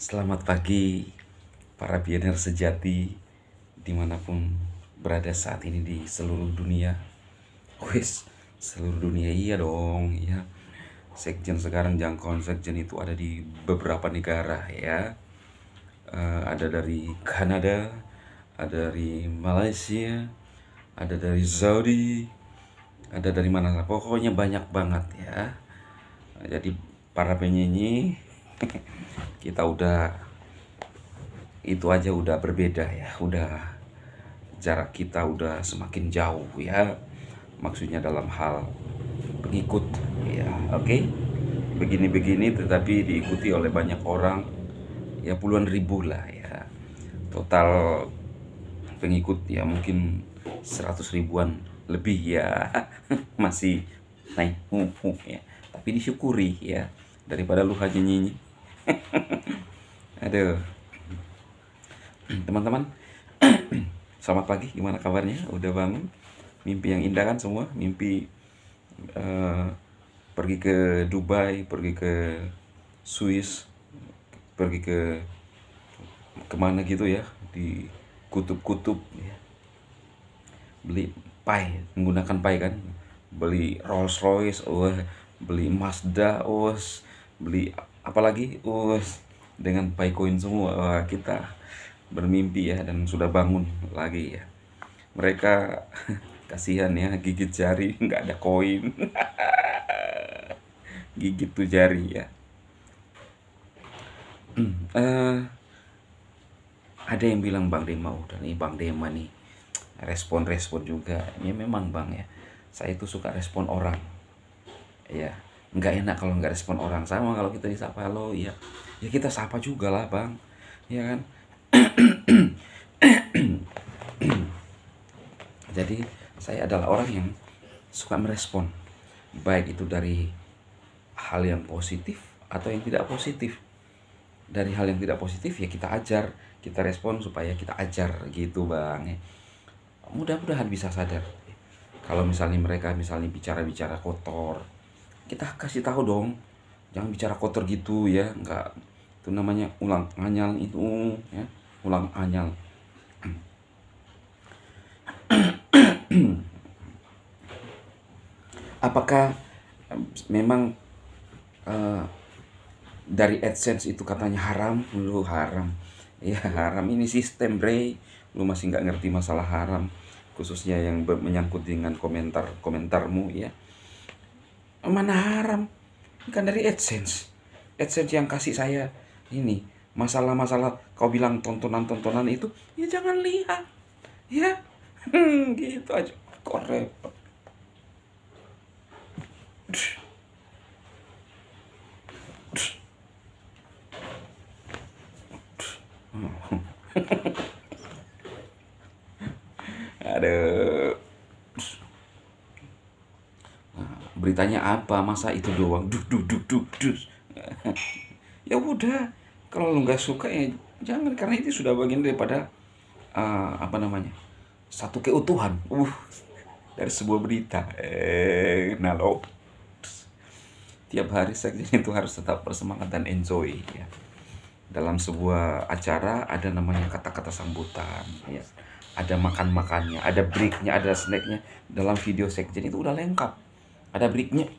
Selamat pagi para pionir sejati dimanapun berada saat ini di seluruh dunia. Wes, seluruh dunia iya dong ya. Sekjen sekarang jangkauan sekjen itu ada di beberapa negara ya. Ada dari Kanada, ada dari Malaysia, ada dari Saudi, ada dari mana lah. Pokoknya banyak banget ya. Jadi para penyanyi kita udah itu aja udah berbeda ya, udah jarak kita udah semakin jauh ya, maksudnya dalam hal pengikut ya. Oke, begini-begini tetapi diikuti oleh banyak orang ya, puluhan ribu lah ya total pengikut ya, mungkin 100 ribuan lebih ya. Masih naik ya, tapi disyukuri ya, daripada lu hanya nyanyi. Aduh teman-teman, selamat pagi, gimana kabarnya? Udah bangun? Mimpi yang indah kan semua? Mimpi eh, pergi ke Dubai, pergi ke Swiss, pergi ke kemana gitu ya, di kutub-kutub ya. Beli pai, menggunakan pai kan, beli Rolls Royce, beli Mazda, beli apalagi, dengan pai koin semua. Wah, kita bermimpi ya, dan sudah bangun lagi ya. Mereka kasihan ya, gigit jari nggak ada koin. Gigit tuh jari ya. Eh, ada yang bilang Bang Dema udah nih, Bang Dema nih respon-respon juga ya. Memang Bang ya, saya itu suka respon orang ya. Nggak enak kalau nggak respon orang. Sama kalau kita disapa halo ya, ya kita sapa juga lah Bang, ya kan. Jadi saya adalah orang yang suka merespon, baik itu dari hal yang positif atau yang tidak positif. Dari hal yang tidak positif ya kita ajar, kita respon supaya kita ajar gitu Bang ya. Mudah-mudahan bisa sadar. Kalau misalnya mereka misalnya bicara-bicara kotor, kita kasih tahu dong, jangan bicara kotor gitu ya, nggak, itu namanya ulang anyal itu ya, ulang anyal. Apakah memang eh, dari AdSense itu katanya haram? Lu haram ya, haram ini sistem bre. Lu masih nggak ngerti masalah haram, khususnya yang menyangkut dengan komentarmu ya. Mana haram, kan dari AdSense. AdSense yang kasih saya ini masalah-masalah. Kau bilang tontonan-tontonan itu ya jangan lihat ya. Gitu aja kok repot. Ada beritanya apa, masa itu doang duk duk duk duk duk. Ya udah, kalau lu nggak suka ya jangan, karena itu sudah bagian daripada apa namanya, satu keutuhan dari sebuah berita. Nah lo, tiap hari sekjen itu harus tetap bersemangat dan enjoy ya. Dalam sebuah acara ada namanya kata-kata sambutan ya, ada makan-makannya, ada breaknya, ada snacknya. Dalam video sekjen itu udah lengkap, ada breaknya.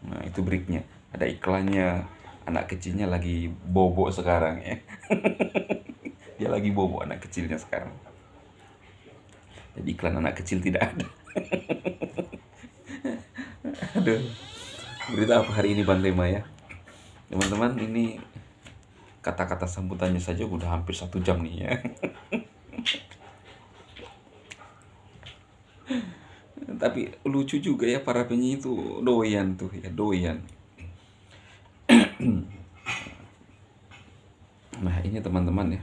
Nah itu breaknya, ada iklannya. Anak kecilnya lagi bobo sekarang ya. Dia lagi bobo anak kecilnya sekarang. Jadi iklan anak kecil tidak ada. Aduh, berita apa hari ini Bang Tema ya? Teman-teman, ini kata-kata sambutannya saja udah hampir 1 jam nih ya. Tapi lucu juga ya, para penyanyi itu doyan tuh ya, doyan. Nah ini teman-teman ya,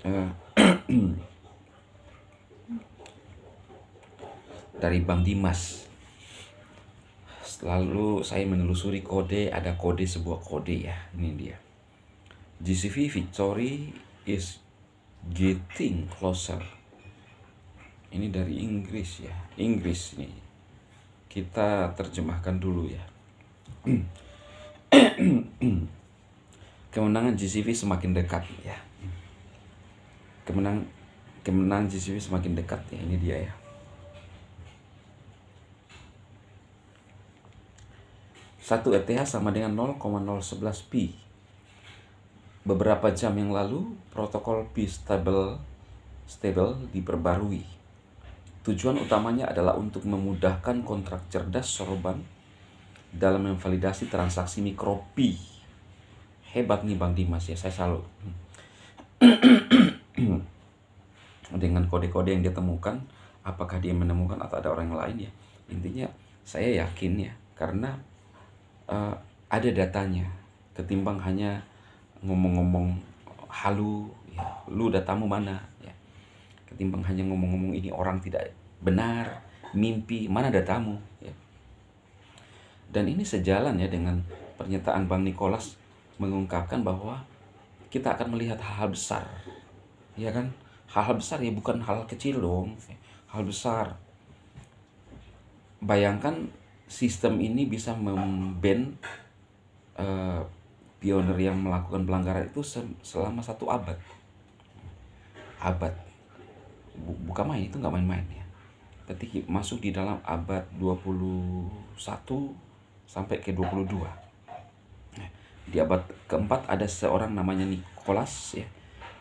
Eh, dari Bang Dimas. Lalu saya menelusuri kode, ada kode, sebuah kode ya. Ini dia. GCV Victory is getting closer. Ini dari Inggris ya. Inggris nih. Kita terjemahkan dulu ya. kemenangan GCV semakin dekat ya. Kemenangan GCV semakin dekat ya, ini dia ya. Satu ETH sama dengan 0,011 Pi. Beberapa jam yang lalu, protokol Pi stable diperbarui. Tujuan utamanya adalah untuk memudahkan kontrak cerdas sorban dalam memvalidasi transaksi mikro Pi. Hebat nih Bang Dimas ya, saya salut. Dengan kode-kode yang dia temukan, apakah dia menemukan atau ada orang lain ya. Intinya saya yakin ya, karena ada datanya, ketimbang hanya ngomong-ngomong halu ya, lu datamu mana ya, ketimbang hanya ngomong-ngomong ini orang tidak benar, mimpi, mana datamu ya. Dan ini sejalan ya dengan pernyataan Bang Nicholas mengungkapkan bahwa kita akan melihat hal-hal besar ya kan, hal-hal besar ya, bukan hal kecil dong, hal besar. Bayangkan sistem ini bisa memban pionir yang melakukan pelanggaran itu selama 1 abad. Bukan main, itu nggak main-main ya. Ketika masuk di dalam abad 21 sampai ke 22. Di abad keempat ada seorang namanya Nicholas ya,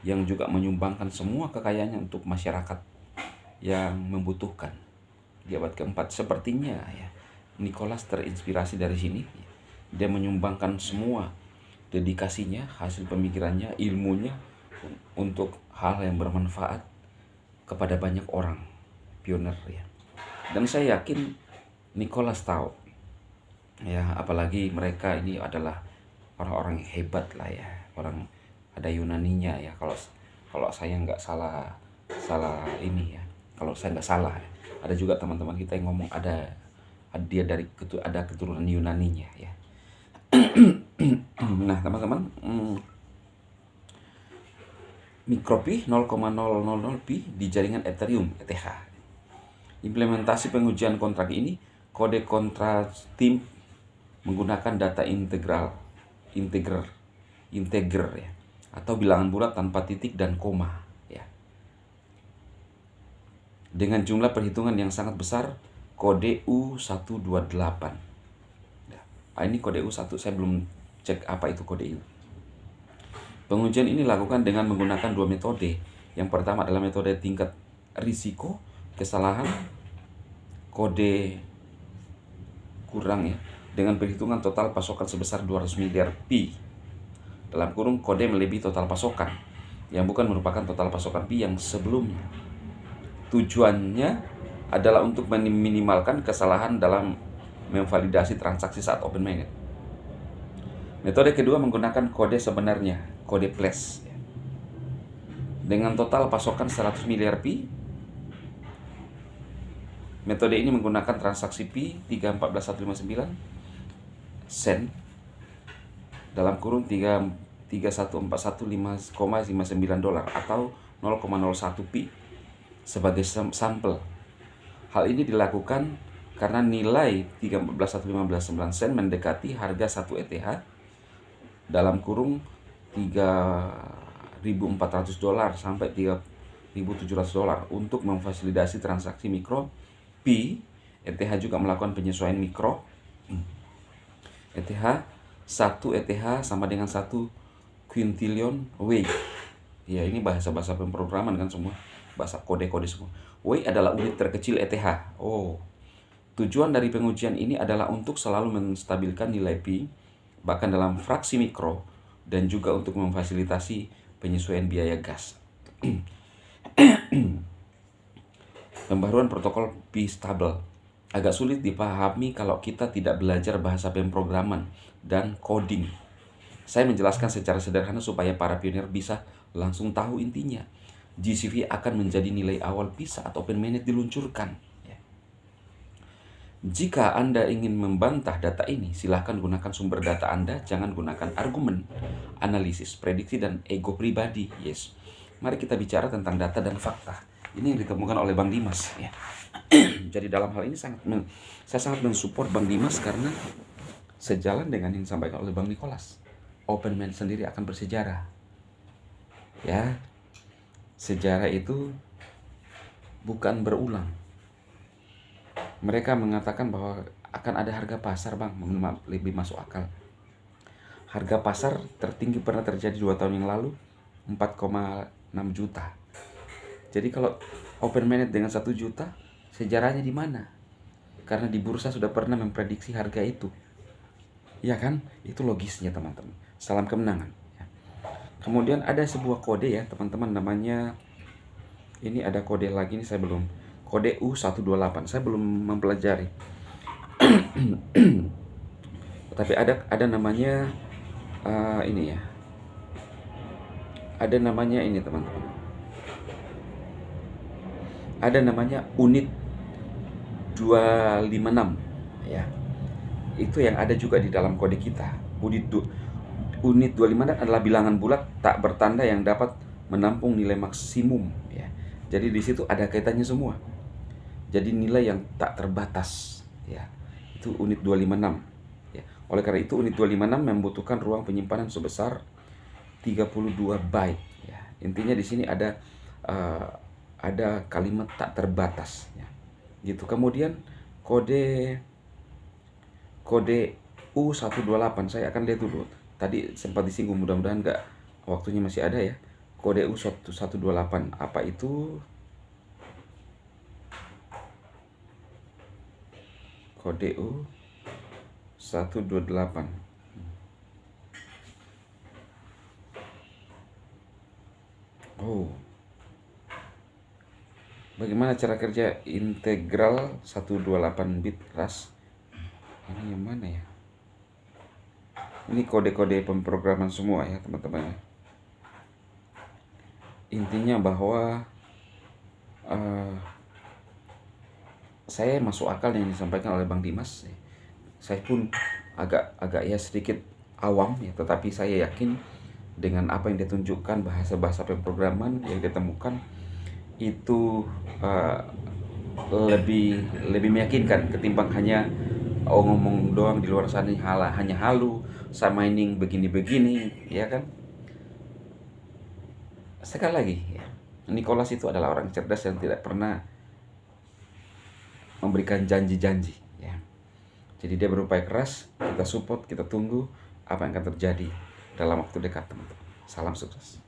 yang juga menyumbangkan semua kekayaannya untuk masyarakat yang membutuhkan. Di abad keempat sepertinya ya, Nicholas terinspirasi dari sini. Dia menyumbangkan semua dedikasinya, hasil pemikirannya, ilmunya untuk hal yang bermanfaat kepada banyak orang, pionir ya. Dan saya yakin Nicholas tahu ya, apalagi mereka ini adalah orang-orang yang hebat lah ya, orang ada Yunaninya ya, kalau saya nggak salah ini ya, kalau saya nggak salah ya. Ada juga teman-teman kita yang ngomong ada keturunan Yunaninya ya. Nah teman-teman, mikropi 0,000 pi di jaringan Ethereum ETH. Implementasi pengujian kontrak ini, kode kontrak tim menggunakan data integer ya, atau bilangan bulat tanpa titik dan koma ya. Dengan jumlah perhitungan yang sangat besar, kode U128. Ini kode U1, saya belum cek apa itu kode U. Pengujian ini dilakukan dengan menggunakan 2 metode. Yang pertama adalah metode tingkat risiko kesalahan kode kurang ya, dengan perhitungan total pasokan sebesar 200 miliar Pi. Dalam kurung kode melebihi total pasokan, yang bukan merupakan total pasokan Pi yang sebelumnya. Tujuannya adalah untuk meminimalkan kesalahan dalam memvalidasi transaksi saat open mainnet. Metode kedua menggunakan kode sebenarnya, kode flash. Dengan total pasokan 100 miliar Pi, metode ini menggunakan transaksi Pi 3.14159 sen dalam kurung 3.141.5,59 dolar atau 0,01 Pi sebagai sampel. Hal ini dilakukan karena nilai 3.14159 sen mendekati harga 1 ETH dalam kurung 3.400 dolar sampai 3.700 dolar untuk memfasilitasi transaksi mikro Pi. ETH juga melakukan penyesuaian mikro. ETH 1 ETH sama dengan 1 quintillion Wei. Ya, ini bahasa-bahasa pemrograman kan semua, bahasa kode-kode semua. Wei adalah unit terkecil ETH. Tujuan dari pengujian ini adalah untuk selalu menstabilkan nilai Pi bahkan dalam fraksi mikro, dan juga untuk memfasilitasi penyesuaian biaya gas. Pembaruan protokol Pi stable agak sulit dipahami kalau kita tidak belajar bahasa pemrograman dan coding. Saya menjelaskan secara sederhana supaya para pionir bisa langsung tahu intinya. GCV akan menjadi nilai awal Pi saat open mainnet diluncurkan. Jika Anda ingin membantah data ini, silahkan gunakan sumber data Anda, jangan gunakan argumen, analisis, prediksi, dan ego pribadi. Yes. Mari kita bicara tentang data dan fakta. Ini yang ditemukan oleh Bang Dimas ya. Jadi dalam hal ini saya sangat mensupport Bang Dimas karena sejalan dengan yang disampaikan oleh Bang Nicholas. OpenMain sendiri akan bersejarah. Ya, sejarah itu bukan berulang. Mereka mengatakan bahwa akan ada harga pasar, Bang, lebih masuk akal. Harga pasar tertinggi pernah terjadi 2 tahun yang lalu, 4,6 juta. Jadi kalau OpenMain dengan 1 juta, sejarahnya di mana? Karena di bursa sudah pernah memprediksi harga itu. Ya kan? Itu logisnya, teman-teman. Salam kemenangan. Kemudian ada sebuah kode ya, teman-teman, namanya, ini ada kode lagi nih, saya belum, kode U128, saya belum mempelajari. Tapi ada namanya ini ya. Ada namanya ini, teman-teman. Ada namanya unit 256 ya. Itu yang ada juga di dalam kode kita. Unit 256 adalah bilangan bulat tak bertanda yang dapat menampung nilai maksimum ya. Jadi di situ ada kaitannya semua. Jadi nilai yang tak terbatas ya. Itu unit 256 ya. Oleh karena itu unit 256 membutuhkan ruang penyimpanan sebesar 32 byte ya. Intinya di sini ada kalimat tak terbatas ya. Gitu. Kemudian kode U128 saya akan lihat dulu. Tadi sempat disinggung, mudah-mudahan enggak, waktunya masih ada ya. Kode U128 apa itu? Kode U128. Oh. Bagaimana cara kerja integral 128 bit ras? Ini yang mana ya? Ini kode-kode pemrograman semua ya, teman-teman. Intinya bahwa saya masuk akal yang disampaikan oleh Bang Dimas. Saya pun agak ya sedikit awam ya, tetapi saya yakin dengan apa yang ditunjukkan, bahasa-bahasa pemrograman yang ditemukan itu lebih meyakinkan ketimbang hanya ngomong doang di luar sana, hanya halu, sama mining begini-begini, ya kan? Sekali lagi, ya, Nicholas itu adalah orang cerdas yang tidak pernah memberikan janji-janji. Ya. Jadi dia berupaya keras, kita support, kita tunggu apa yang akan terjadi dalam waktu dekat, teman-teman. Salam sukses.